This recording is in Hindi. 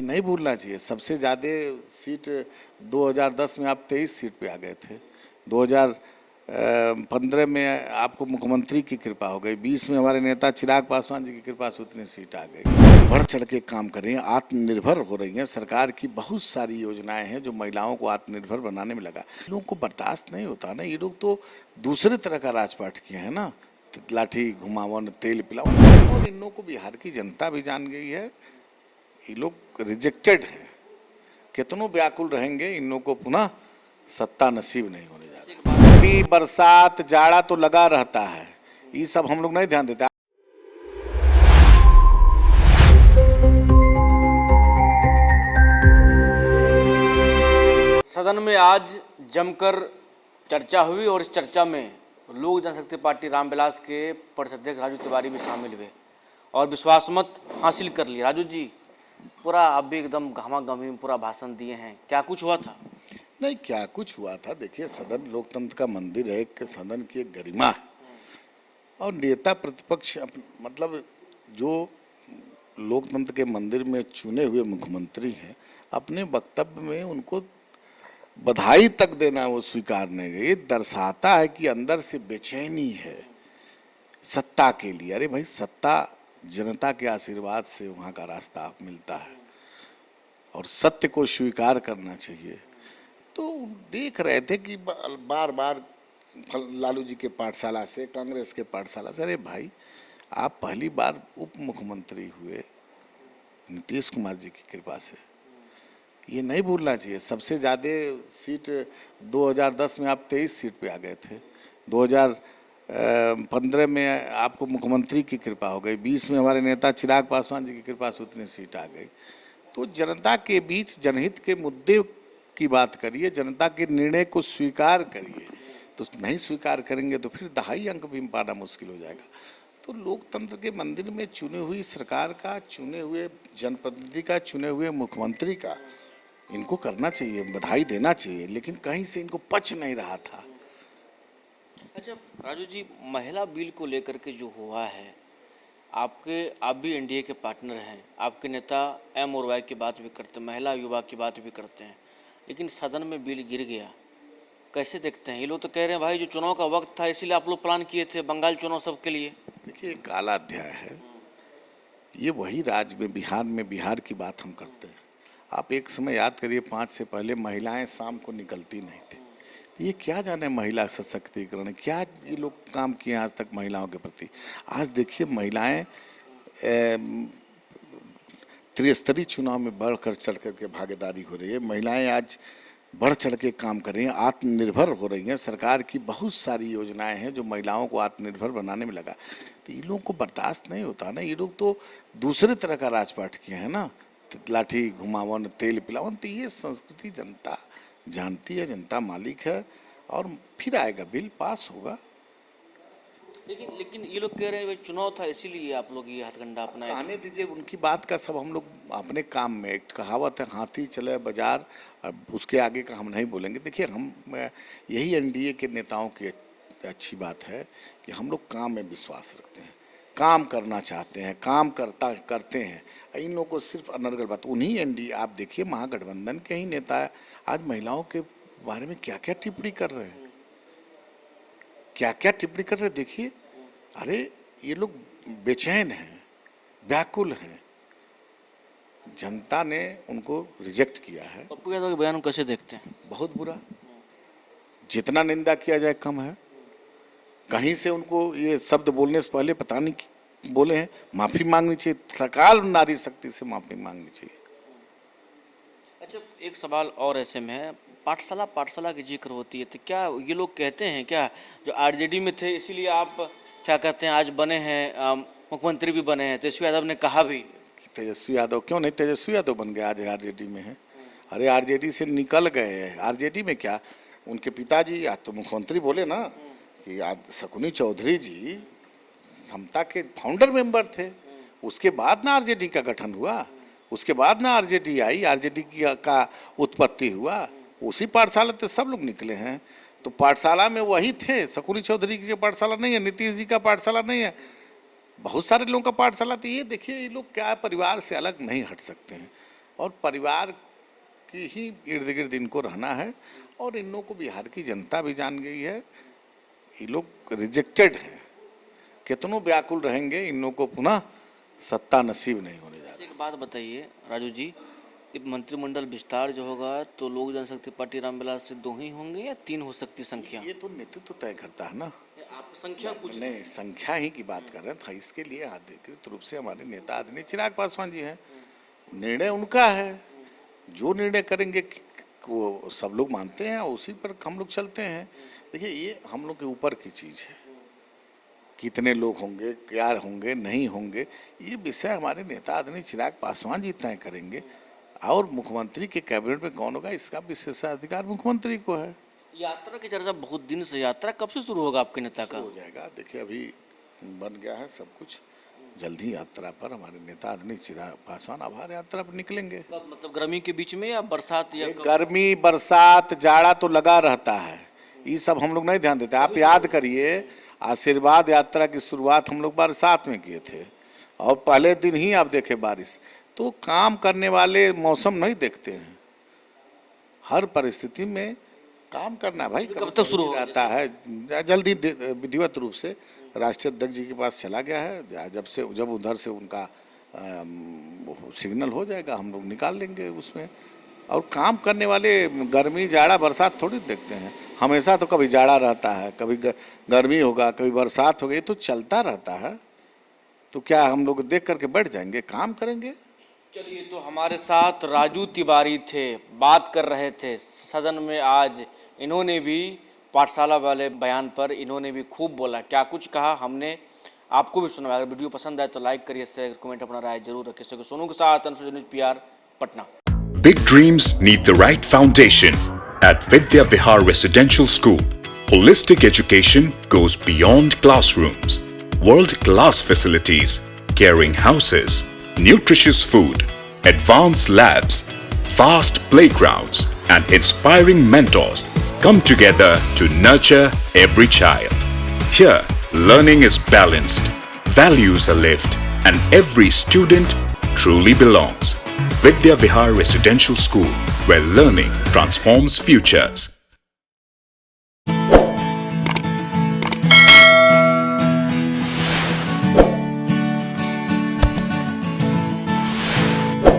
नहीं भूलना चाहिए। सबसे ज़्यादा सीट 2010 में आप 23 सीट पे आ गए थे। 2015 में आपको मुख्यमंत्री की कृपा हो गई। 20 में हमारे नेता चिराग पासवान जी की कृपा से उतनी सीट आ गई। बढ़ चढ़ के काम कर रही हैं, आत्मनिर्भर हो रही हैं। सरकार की बहुत सारी योजनाएं हैं जो महिलाओं को आत्मनिर्भर बनाने में लगा। लोगों को बर्दाश्त नहीं होता ना, ये लोग तो दूसरे तरह का राजपाट किए हैं ना, लाठी घुमावन तेल पिलावन। और इन लोगों को बिहार की जनता भी जान गई है, ये लोग रिजेक्टेड हैं। कितनों व्याकुल रहेंगे, इन लोगों को पुनः सत्ता नसीब नहीं होने जा रही। अभी बरसात जाड़ा तो लगा रहता है, ये सब हम लोग नहीं ध्यान देते। सदन में आज जमकर चर्चा हुई और इस चर्चा में लोक जनशक्ति पार्टी रामविलास के प्रदेश राजू तिवारी भी शामिल हुए और विश्वास मत हासिल कर लिया। राजू जी, पूरा आप भी एकदम घामाघूमी में पूरा भाषण दिए हैं, क्या कुछ हुआ था? नहीं, क्या कुछ हुआ था, देखिए सदन लोकतंत्र का मंदिर है, एक सदन की एक गरिमा है और नेता प्रतिपक्ष मतलब जो लोकतंत्र के मंदिर में चुने हुए मुख्यमंत्री हैं, अपने वक्तव्य में उनको बधाई तक देना वो स्वीकार नहीं गए। ये दर्शाता है कि अंदर से बेचैनी है सत्ता के लिए। अरे भाई, सत्ता जनता के आशीर्वाद से वहाँ का रास्ता मिलता है और सत्य को स्वीकार करना चाहिए। तो देख रहे थे कि बार बार लालू जी के पाठशाला से, कांग्रेस के पाठशाला से, अरे भाई आप पहली बार उप मुख्यमंत्री हुए नीतीश कुमार जी की कृपा से, ये नहीं भूलना चाहिए। सबसे ज़्यादा सीट 2010 में आप 23 सीट पे आ गए थे। 2015 में आपको मुख्यमंत्री की कृपा हो गई। 20 में हमारे नेता चिराग पासवान जी की कृपा से उतनी सीट आ गई। तो जनता के बीच जनहित के मुद्दे की बात करिए, जनता के निर्णय को स्वीकार करिए। तो नहीं स्वीकार करेंगे तो फिर दहाई अंक भी पाना मुश्किल हो जाएगा। तो लोकतंत्र के मंदिर में चुने हुई सरकार का, चुने हुए जनप्रतिनिधि का, चुने हुए मुख्यमंत्री का इनको करना चाहिए, बधाई देना चाहिए, लेकिन कहीं से इनको पच नहीं रहा था। अच्छा राजू जी, महिला बिल को लेकर के जो हुआ है, आप भी एनडीए के पार्टनर हैं, आपके नेता एम और वाई की बात भी करते हैं, महिला युवा की बात भी करते हैं, लेकिन सदन में बिल गिर गया। कैसे देखते हैं? ये लोग तो कह रहे हैं भाई जो चुनाव का वक्त था इसीलिए आप लोग प्लान किए थे बंगाल चुनाव सबके लिए। देखिए, एक काला अध्याय है ये। वही राज्य में, बिहार में, बिहार की बात हम करते हैं। आप एक समय याद करिए, 5 से पहले महिलाएं शाम को निकलती नहीं थी। तो ये क्या जाने महिला सशक्तिकरण, क्या ये लोग काम किए आज तक महिलाओं के प्रति। आज देखिए महिलाएं त्रिस्तरीय चुनाव में बढ़कर चढ़ करके भागीदारी हो रही है। महिलाएं आज बढ़ चढ़ के काम कर रही हैं, आत्मनिर्भर हो रही हैं। सरकार की बहुत सारी योजनाएं हैं जो महिलाओं को आत्मनिर्भर बनाने में लगा। तो ये लोगों को बर्दाश्त नहीं होता ना, ये लोग तो दूसरे तरह का राजपाट किए हैं ना, लाठी घुमावन तेल पिलावन। तो ये संस्कृति जनता जानती है, जनता मालिक है और फिर आएगा, बिल पास होगा। लेकिन ये लोग कह रहे हैं भाई चुनाव था इसीलिए आप लोग ये हथकंडा अपनाए। आने दीजिए उनकी बात का, सब हम लोग अपने काम में। एक कहावत है, हाथी चले बाजार, उसके आगे का हम नहीं बोलेंगे। देखिए, हम यही एनडीए के नेताओं की अच्छी बात है कि हम लोग काम में विश्वास रखते हैं, काम करना चाहते हैं, काम करते हैं। इन लोगों को सिर्फ अनर्गल बात, उन्हीं एनडीए, आप देखिए महागठबंधन के ही नेता आज महिलाओं के बारे में क्या क्या टिप्पणी कर रहे हैं, क्या क्या टिप्पणी कर रहे हैं। देखिए, अरे ये लोग बेचैन हैं, व्याकुल हैं। जनता ने उनको रिजेक्ट किया है। पप्पू यादव के बयान कैसे देखते हैं? बहुत बुरा, जितना निंदा किया जाए कम है। कहीं से उनको ये शब्द बोलने से पहले पता नहीं बोले हैं, माफ़ी मांगनी चाहिए, तत्काल नारी शक्ति से माफ़ी मांगनी चाहिए। अच्छा, एक सवाल और ऐसे में है, पाठशाला की जिक्र होती है, तो क्या ये लोग कहते हैं क्या जो आरजेडी में थे इसीलिए आप क्या कहते हैं आज बने हैं, मुख्यमंत्री भी बने हैं? तेजस्वी यादव ने कहा भी। तेजस्वी यादव क्यों नहीं, तेजस्वी यादव बन गए, आज आरजेडी में है। अरे आरजेडी से निकल गए हैं, आरजेडी में क्या, उनके पिताजी आज तो मुख्यमंत्री बोले ना कि आज शकुनी चौधरी जी समता के फाउंडर मेंबर थे। उसके बाद ना आरजेडी का गठन हुआ, उसके बाद ना आरजेडी आई, आरजेडी का उत्पत्ति हुआ। उसी पाठशाला से सब लोग निकले हैं। तो पाठशाला में वही थे, शकुनी चौधरी की पाठशाला नहीं है, नीतीश जी का पाठशाला नहीं है, बहुत सारे लोगों का पाठशाला। तो ये देखिए, ये लोग क्या परिवार से अलग नहीं हट सकते हैं। और परिवार की ही इर्द गिर्द इनको रहना है। और इन लोगों को बिहार की जनता भी जान गई है, ये लोग रिजेक्टेड हैं। कितनों व्याकुल रहेंगे, इन लोगों को पुनः सत्ता नसीब नहीं होने जा रही। एक बात बताइए राजू जी, ये मंत्रिमंडल विस्तार जो होगा तो लोक जनशक्ति पार्टी रामविलास से 2 ही होंगे या 3 हो सकती संख्या? ये तो नेतृत्व तय करता है ना, आप संख्या पूछ नहीं संख्या ही की बात कर रहे थे। इसके लिए अधिकृत रूप से हमारे नेता आदरणीय चिराग पासवान जी हैं, निर्णय उनका है। जो निर्णय करेंगे वो सब लोग मानते हैं, उसी पर हम लोग चलते हैं। देखिए ये हम लोग के ऊपर की चीज़ है, कितने लोग होंगे, क्या होंगे, नहीं होंगे, ये विषय हमारे नेता आदरणीय चिराग पासवान जी तय करेंगे। और मुख्यमंत्री के कैबिनेट में कौन होगा, इसका विशेषाधिकार मुख्यमंत्री को है। यात्रा की चर्चा बहुत दिन से, यात्रा कब से शुरू होगा आपके नेता का? हो जाएगा, देखिए अभी बन गया है सब कुछ। जल्दी यात्रा पर हमारे नेता आदरणीय चिराग पासवान आभार यात्रा पर निकलेंगे। कब, मतलब गर्मी के बीच में या बरसात या गर्मी बरसात जाड़ा तो लगा रहता है, ये सब हम लोग नहीं ध्यान देते। आप याद करिए, आशीर्वाद यात्रा की शुरुआत हम लोग बरसात में किए थे और पहले दिन ही आप देखे बारिश। तो काम करने वाले मौसम नहीं देखते हैं, हर परिस्थिति में काम करना भाई। कब तक शुरू आता है? जल्दी विधिवत रूप से राष्ट्रीय अध्यक्ष जी के पास चला गया है। जब उधर से उनका सिग्नल हो जाएगा हम लोग निकाल लेंगे उसमें। और काम करने वाले गर्मी जाड़ा बरसात थोड़ी देखते हैं, हमेशा तो कभी जाड़ा रहता है, कभी गर्मी होगा, कभी बरसात होगी, ये तो चलता रहता है। तो क्या हम लोग देख करके बैठ जाएंगे? काम करेंगे। चलिए, तो हमारे साथ राजू तिवारी थे, बात कर रहे थे सदन में। आज इन्होंने भी पाठशाला वाले बयान पर इन्होंने भी खूब बोला, क्या कुछ कहा हमने आपको भी सुनवाया। अगर वीडियो पसंद आए तो लाइक करिए, शेयर कमेंट, अपना राय जरूर रखिए। सोनू के साथ Anshu news PR Patna. Big dreams need the right foundation. At Vidya Vihar Residential School, holistic education goes beyond classrooms. World-class facilities, caring houses, nutritious food, advanced labs, vast playgrounds, and inspiring mentors come together to nurture every child. Here, learning is balanced, values are lived, and every student truly belongs. Vidya Vihar Residential School, where learning transforms futures.